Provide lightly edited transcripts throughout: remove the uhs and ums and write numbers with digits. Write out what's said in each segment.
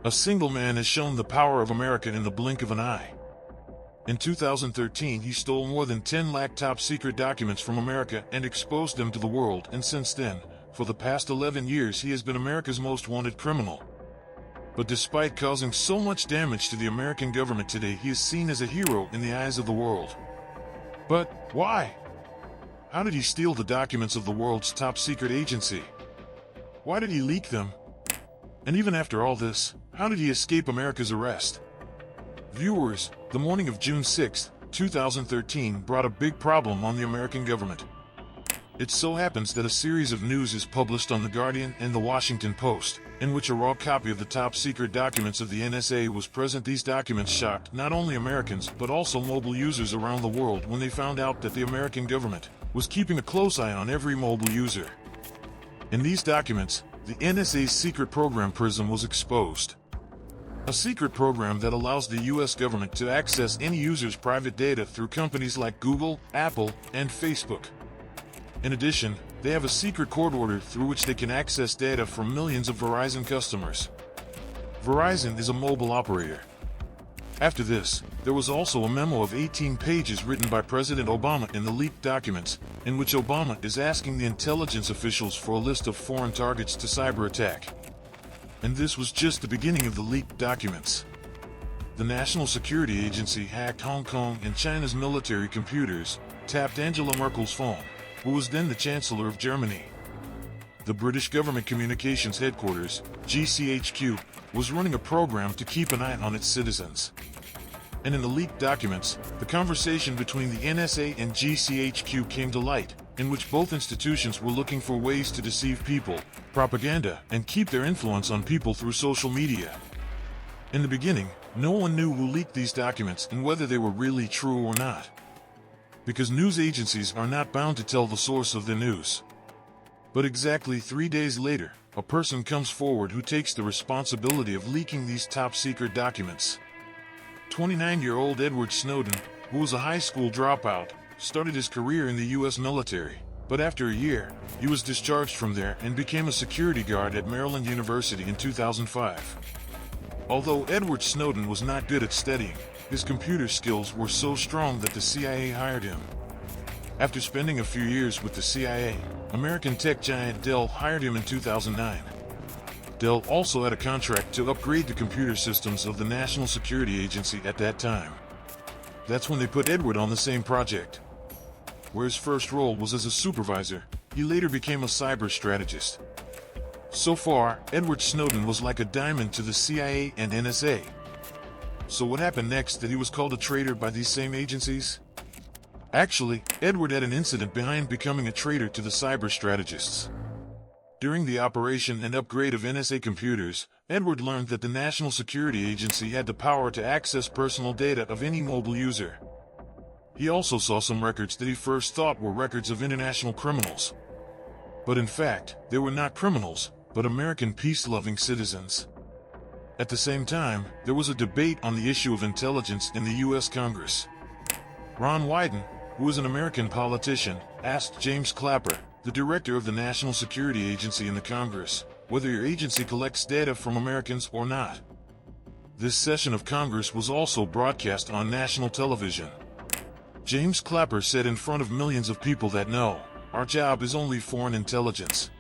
A single man has shown the power of America in the blink of an eye. In 2013, he stole more than 10 lakh top-secret documents from America and exposed them to the world, and since then, for the past 11 years, he has been America's most wanted criminal. But despite causing so much damage to the American government today, he is seen as a hero in the eyes of the world. But why? How did he steal the documents of the world's top-secret agency? Why did he leak them? And even after all this, how did he escape America's arrest? Viewers, the morning of June 6, 2013 brought a big problem on the American government. It so happens that a series of news is published on The Guardian and The Washington Post, in which a raw copy of the top-secret documents of the NSA was present. These documents shocked not only Americans but also mobile users around the world when they found out that the American government was keeping a close eye on every mobile user. In these documents, the NSA's secret program PRISM was exposed. A secret program that allows the US government to access any user's private data through companies like Google, Apple, and Facebook. In addition, they have a secret court order through which they can access data from millions of Verizon customers. Verizon is a mobile operator. After this, there was also a memo of 18 pages written by President Obama in the leaked documents, in which Obama is asking the intelligence officials for a list of foreign targets to cyber attack. And this was just the beginning of the leaked documents. The National Security Agency hacked Hong Kong and China's military computers, tapped Angela Merkel's phone, who was then the Chancellor of Germany. The British Government Communications Headquarters, GCHQ, was running a program to keep an eye on its citizens. And in the leaked documents, the conversation between the NSA and GCHQ came to light, in which both institutions were looking for ways to deceive people, propaganda, and keep their influence on people through social media. In the beginning, no one knew who leaked these documents and whether they were really true or not. Because news agencies are not bound to tell the source of their news. But exactly 3 days later, a person comes forward who takes the responsibility of leaking these top-secret documents. 29-year-old Edward Snowden, who was a high school dropout, started his career in the U.S. military, but after a year, he was discharged from there and became a security guard at Maryland University in 2005. Although Edward Snowden was not good at studying, his computer skills were so strong that the CIA hired him. After spending a few years with the CIA, American tech giant Dell hired him in 2009. Dell also had a contract to upgrade the computer systems of the National Security Agency at that time. That's when they put Edward on the same project. Where his first role was as a supervisor, he later became a cyber strategist. So far, Edward Snowden was like a diamond to the CIA and NSA. So what happened next that he was called a traitor by these same agencies? Actually, Edward had an incident behind becoming a traitor to the cyber strategists. During the operation and upgrade of NSA computers, Edward learned that the National Security Agency had the power to access personal data of any mobile user. He also saw some records that he first thought were records of international criminals. But in fact, they were not criminals, but American peace-loving citizens. At the same time, there was a debate on the issue of intelligence in the U.S. Congress. Ron Wyden, who is an American politician, asked James Clapper, the director of the National Security Agency in the Congress, whether your agency collects data from Americans or not. This session of Congress was also broadcast on national television. James Clapper said in front of millions of people that no, our job is only foreign intelligence.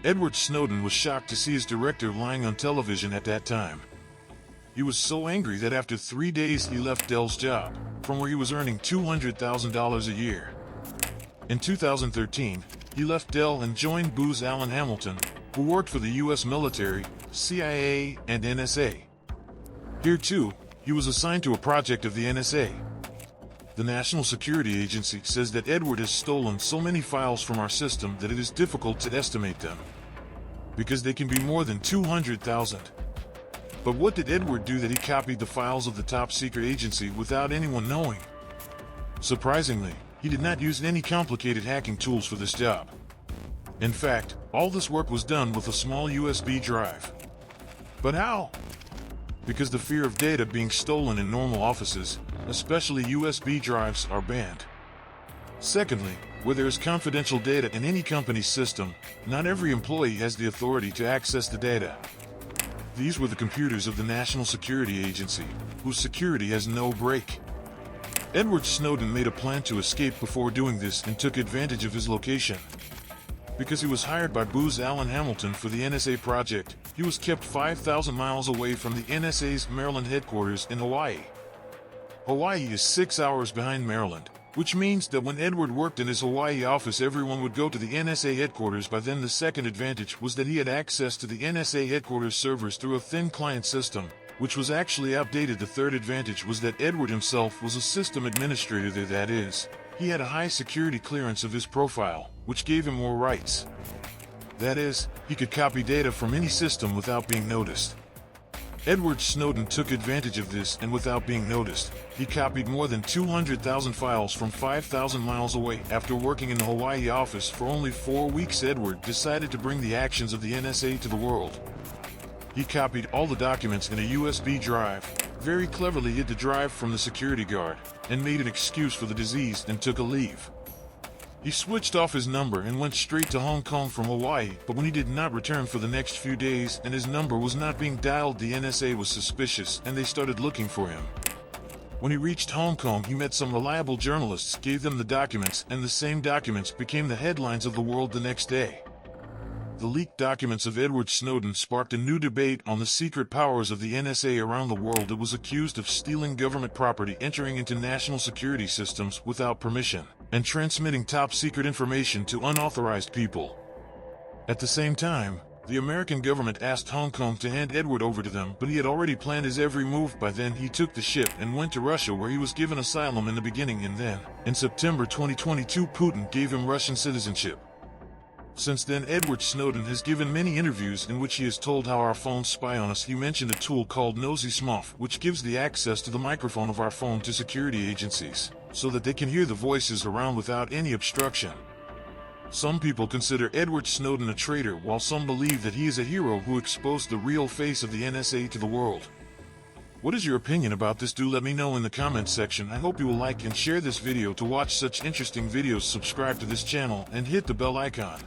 Edward Snowden was shocked to see his director lying on television at that time. He was so angry that after 3 days he left Dell's job, from where he was earning $200,000 a year. In 2013, he left Dell and joined Booz Allen Hamilton, who worked for the U.S. military, CIA, and NSA. Here too, he was assigned to a project of the NSA. The National Security Agency says that Edward has stolen so many files from our system that it is difficult to estimate them, because they can be more than 200,000. But what did Edward do that he copied the files of the top-secret agency without anyone knowing? Surprisingly, he did not use any complicated hacking tools for this job. In fact, all this work was done with a small USB drive. But how? Because the fear of data being stolen in normal offices, especially USB drives, are banned. Secondly, where there is confidential data in any company's system, not every employee has the authority to access the data. These were the computers of the National Security Agency, whose security has no break. Edward Snowden made a plan to escape before doing this and took advantage of his location. Because he was hired by Booz Allen Hamilton for the NSA project, he was kept 5,000 miles away from the NSA's Maryland headquarters in Hawaii. Hawaii is 6 hours behind Maryland, which means that when Edward worked in his Hawaii office, everyone would go to the NSA headquarters. By then, the second advantage was that he had access to the NSA headquarters servers through a thin client system, which was actually outdated. The third advantage was that Edward himself was a system administrator there. That is, he had a high security clearance of his profile, which gave him more rights. That is, he could copy data from any system without being noticed. Edward Snowden took advantage of this, and without being noticed, he copied more than 200,000 files from 5,000 miles away. After working in the Hawaii office for only 4 weeks, Edward decided to bring the actions of the NSA to the world. He copied all the documents in a USB drive, very cleverly hid the drive from the security guard, and made an excuse for the disease and took a leave. He switched off his number and went straight to Hong Kong from Hawaii, but when he did not return for the next few days and his number was not being dialed, the NSA was suspicious and they started looking for him. When he reached Hong Kong, he met some reliable journalists, gave them the documents, and the same documents became the headlines of the world the next day. The leaked documents of Edward Snowden sparked a new debate on the secret powers of the NSA around the world. It was accused of stealing government property, entering into national security systems without permission, and transmitting top-secret information to unauthorized people. At the same time, the American government asked Hong Kong to hand Edward over to them, but he had already planned his every move. By then, he took the ship and went to Russia, where he was given asylum in the beginning, and then, in September 2022, Putin gave him Russian citizenship. Since then, Edward Snowden has given many interviews in which he has told how our phones spy on us. He mentioned a tool called Nosy Smuff, which gives the access to the microphone of our phone to security agencies, so that they can hear the voices around without any obstruction. Some people consider Edward Snowden a traitor, while some believe that he is a hero who exposed the real face of the NSA to the world. What is your opinion about this? Do let me know in the comments section. I hope you will like and share this video. To watch such interesting videos, subscribe to this channel and hit the bell icon.